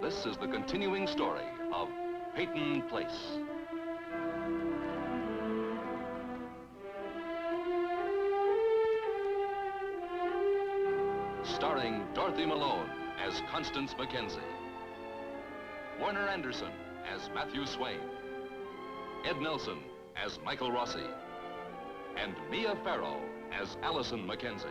This is the continuing story of Peyton Place. Starring Dorothy Malone as Constance Mackenzie, Warner Anderson as Matthew Swain, Ed Nelson as Michael Rossi, and Mia Farrow as Allison Mackenzie.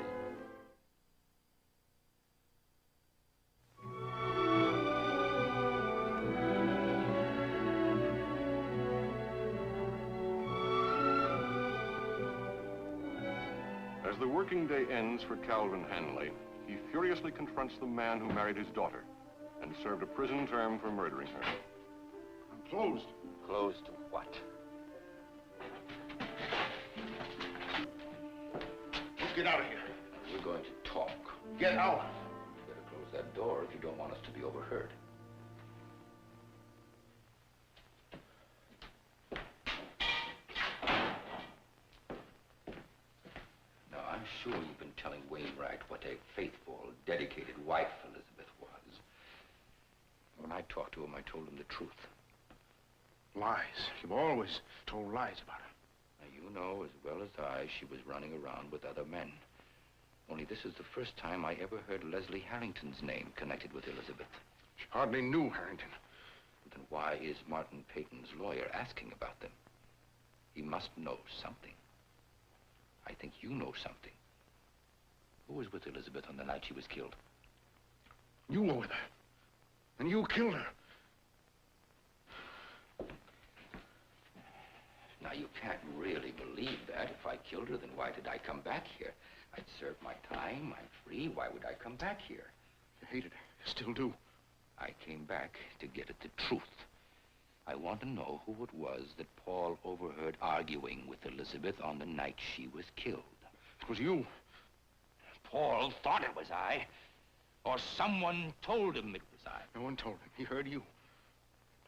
As the working day ends for Calvin Hanley, he furiously confronts the man who married his daughter and served a prison term for murdering her. I'm closed. Closed to what? You get out of here. We're going to talk. Get out. You better close that door if you don't want us to be overheard. Now, I'm sure you've been telling Wainwright what a faithful, dedicated wife Elizabeth was. When I talked to him, I told him the truth. Lies. You've always told lies about her. Now, you know as well as I she was running around with other men. Only this is the first time I ever heard Leslie Harrington's name connected with Elizabeth. She hardly knew Harrington. Then why is Martin Peyton's lawyer asking about them? He must know something. I think you know something. Who was with Elizabeth on the night she was killed? You were with her. And you killed her. Now, you can't really believe that. If I killed her, then why did I come back here? I'd served my time. I'm free. Why would I come back here? You hated her. You still do. I came back to get at the truth. I want to know who it was that Paul overheard arguing with Elizabeth on the night she was killed. It was you. Paul thought it was I. Or someone told him it was I. No one told him. He heard you.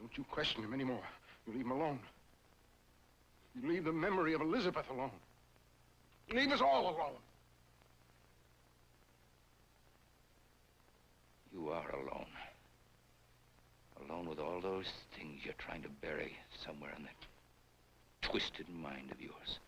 Don't you question him anymore. You leave him alone. You leave the memory of Elizabeth alone. Leave us all alone. You are alone. Alone with all those things you're trying to bury somewhere in that twisted mind of yours.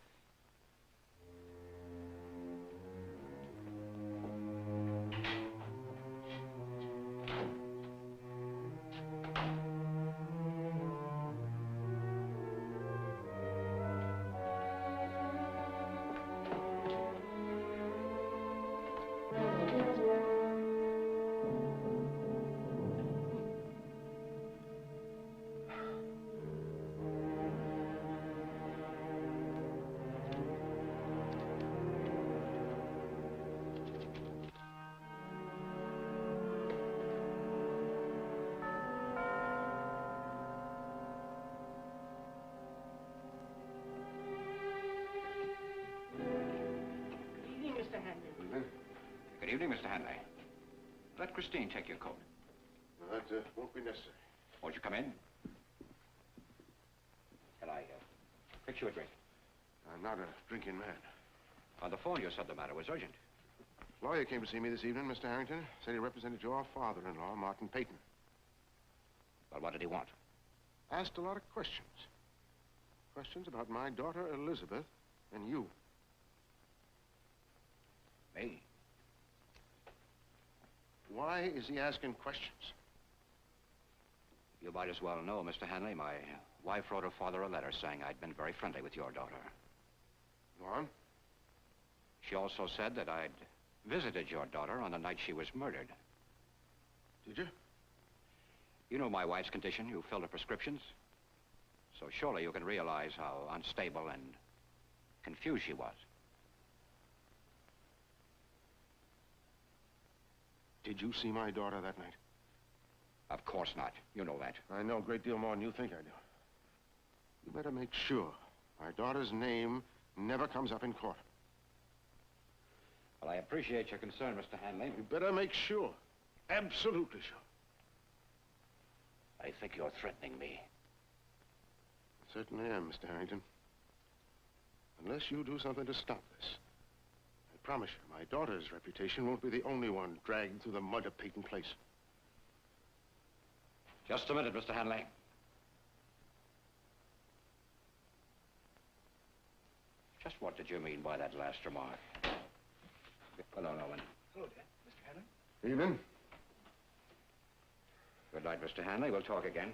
Good evening, Mr. Hanley. Let Christine take your coat. Well, that won't be necessary. Won't you come in? Can I fix you a drink? I'm not a drinking man. On the phone, you said the matter was urgent. Lawyer came to see me this evening, Mr. Harrington. Said he represented your father-in-law, Martin Peyton. Well, what did he want? Asked a lot of questions. Questions about my daughter, Elizabeth, and you. Me? Why is he asking questions? You might as well know, Mr. Hanley, my wife wrote her father a letter saying I'd been very friendly with your daughter. Go on. She also said that I'd visited your daughter on the night she was murdered. Did you? You know my wife's condition. You filled her prescriptions. So surely you can realize how unstable and confused she was. Did you see my daughter that night? Of course not. You know that. I know a great deal more than you think I do. You better make sure my daughter's name never comes up in court. Well, I appreciate your concern, Mr. Hanley. You better make sure. Absolutely sure. I think you're threatening me. I certainly am, Mr. Harrington. Unless you do something to stop this. I promise you, my daughter's reputation won't be the only one dragged through the mud of Peyton Place. Just a minute, Mr. Hanley. Just what did you mean by that last remark? Hello, Norman. Hello, Dad. Mr. Hanley. Evening. Good night, Mr. Hanley. We'll talk again.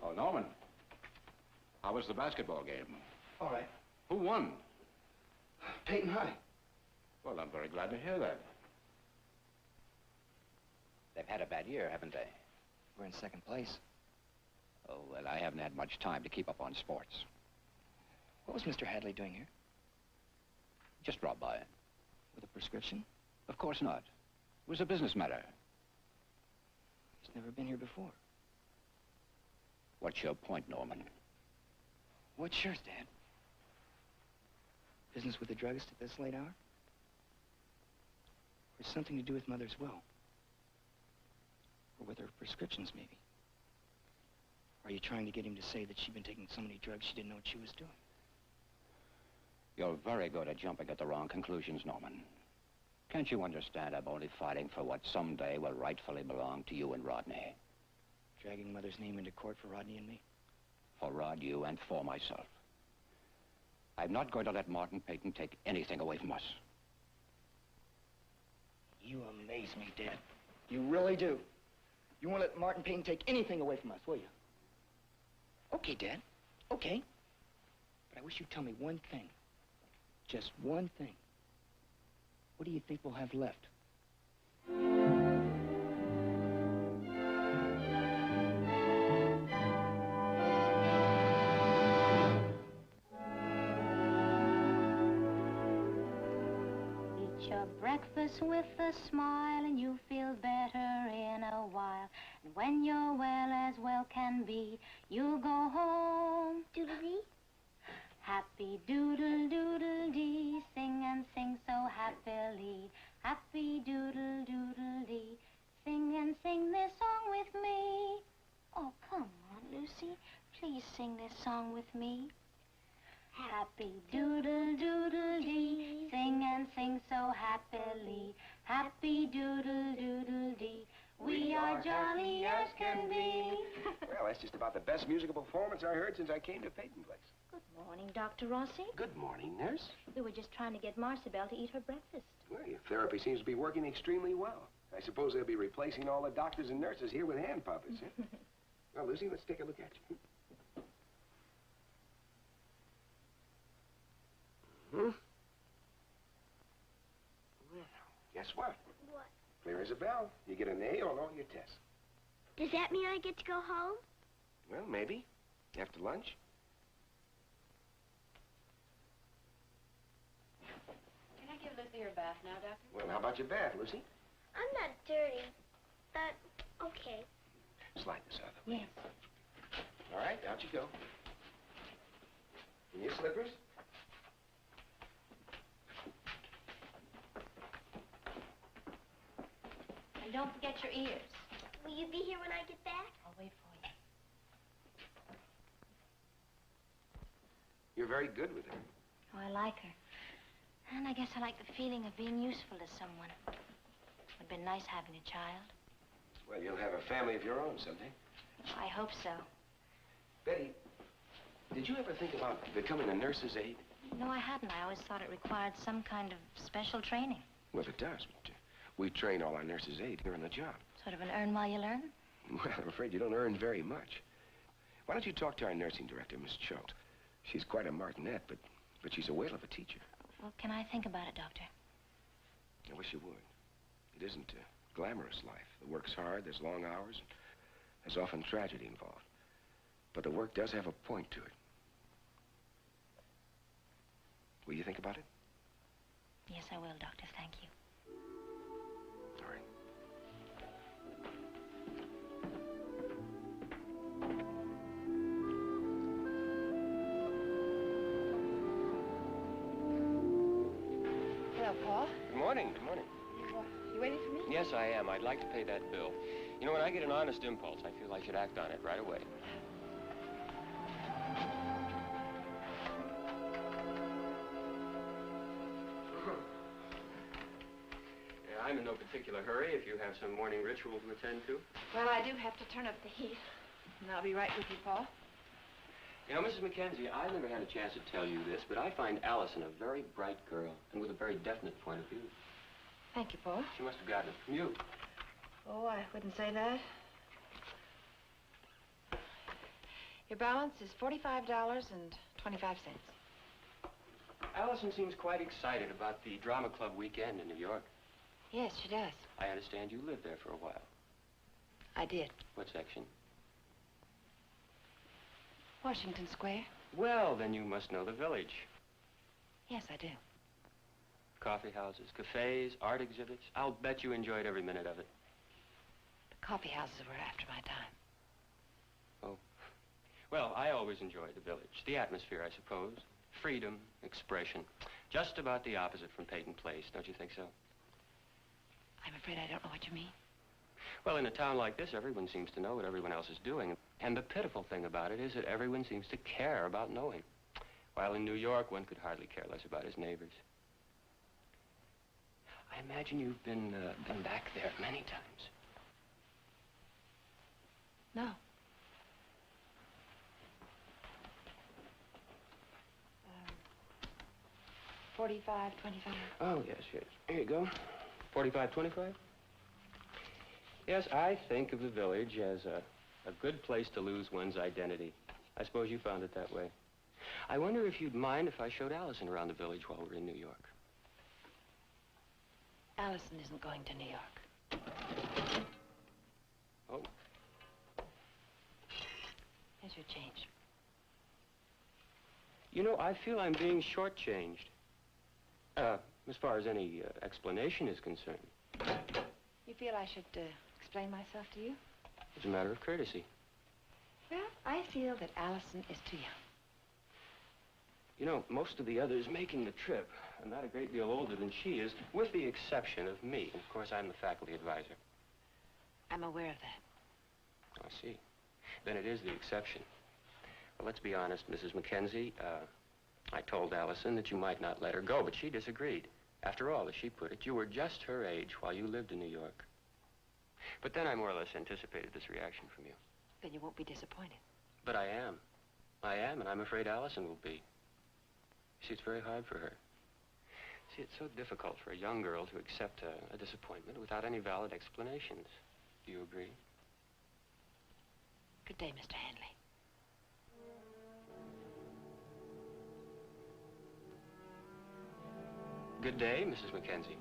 Oh, Norman. How was the basketball game? All right. Who won? Peyton High. Well, I'm very glad to hear that. They've had a bad year, haven't they? We're in second place. Oh, well, I haven't had much time to keep up on sports. What was Mr. Hadley doing here? Just dropped by. With a prescription? Of course not. It was a business matter. He's never been here before. What's your point, Norman? What's yours, Dad? Business with the druggist at this late hour? Or something to do with Mother's will? Or with her prescriptions, maybe? Are you trying to get him to say that she'd been taking so many drugs she didn't know what she was doing? You're very good at jumping at the wrong conclusions, Norman. Can't you understand I'm only fighting for what someday will rightfully belong to you and Rodney? Dragging Mother's name into court for Rodney and me? For Rod, you, and for myself. I'm not going to let Martin Peyton take anything away from us. You amaze me, Dad. You really do. You won't let Martin Peyton take anything away from us, will you? Okay, Dad. Okay. But I wish you'd tell me one thing. Just one thing. What do you think we'll have left? Eat your breakfast with a smile and you feel better in a while. And when you're well as well can be, you go home. Doodle-dee. Happy doodle doodle dee, sing and sing so happily. Happy doodle doodle dee, sing and sing this song with me. Oh, come on, Lucy, please sing this song with me. Happy doodle doodle dee, sing and sing so happily. Happy doodle doodle dee, we are jolly as can be. Well, that's just about the best musical performance I heard since I came to Peyton Place. Good morning, Dr. Rossi. Good morning, nurse. We were just trying to get Marcibel to eat her breakfast. Well, your therapy seems to be working extremely well. I suppose they'll be replacing all the doctors and nurses here with hand puppets, huh? Well, Lucy, let's take a look at you. Well, guess what? What? Clear as a bell. You get an A on all your tests. Does that mean I get to go home? Well, maybe. After lunch. Can I give Lucy her bath now, Doctor? Well, how about your bath, Lucy? I'm not dirty, but okay. Slide this out of the way. Yes. All right, out you go. And your slippers? And don't forget your ears. Will you be here when I get back? I'll wait for you. You're very good with her. Oh, I like her. And I guess I like the feeling of being useful to someone. It'd been nice having a child. Well, you'll have a family of your own someday. I hope so. Betty, did you ever think about becoming a nurse's aide? No, I hadn't. I always thought it required some kind of special training. Well, it does, but we train all our nurses' aide here on the job. Sort of an earn while you learn? Well, I'm afraid you don't earn very much. Why don't you talk to our nursing director, Miss Choate? She's quite a martinet, but she's a whale of a teacher. Well, can I think about it, Doctor? I wish you would. It isn't a glamorous life. The work's hard, there's long hours, and there's often tragedy involved. But the work does have a point to it. Will you think about it? Yes, I will, Doctor. Thank you. All right. Hello, Paul. Good morning. Good morning. You waiting for me? Yes, I am. I'd like to pay that bill. You know, when I get an honest impulse, I feel I should act on it right away. I'm in no particular hurry if you have some morning ritual to attend to. Well, I do have to turn up the heat. And I'll be right with you, Paul. You know, Mrs. Mackenzie, I never had a chance to tell you this, but I find Allison a very bright girl and with a very definite point of view. Thank you, Paul. She must have gotten it from you. Oh, I wouldn't say that. Your balance is $45.25. Allison seems quite excited about the drama club weekend in New York. Yes, she does. I understand you lived there for a while. I did. What section? Washington Square. Well, then you must know the village. Yes, I do. Coffee houses, cafes, art exhibits. I'll bet you enjoyed every minute of it. The coffee houses were after my time. Oh. Well, I always enjoyed the village. The atmosphere, I suppose. Freedom, expression. Just about the opposite from Peyton Place, don't you think so? I'm afraid I don't know what you mean. Well, in a town like this, everyone seems to know what everyone else is doing. And the pitiful thing about it is that everyone seems to care about knowing. While in New York, one could hardly care less about his neighbors. I imagine you've been back there many times. No. 45, 25. Oh, yes, yes. Here you go. 45, 25? Yes, I think of the village as a good place to lose one's identity. I suppose you found it that way. I wonder if you'd mind if I showed Allison around the village while we're in New York. Allison isn't going to New York. Oh. Here's your change. You know, I feel I'm being shortchanged. As far as any explanation is concerned. You feel I should explain myself to you? It's a matter of courtesy. Well, I feel that Allison is too young. You know, most of the others making the trip are not a great deal older than she is, with the exception of me. Of course, I'm the faculty advisor. I'm aware of that. I see. Then it is the exception. Well, let's be honest, Mrs. Mackenzie. I told Allison that you might not let her go, but she disagreed. After all, as she put it, you were just her age while you lived in New York. But then I more or less anticipated this reaction from you. Then you won't be disappointed. But I am. I am, and I'm afraid Allison will be. See, it's very hard for her. See, it's so difficult for a young girl to accept a disappointment without any valid explanations. Do you agree? Good day, Mr. Hanley. Good day, Mrs. Mackenzie.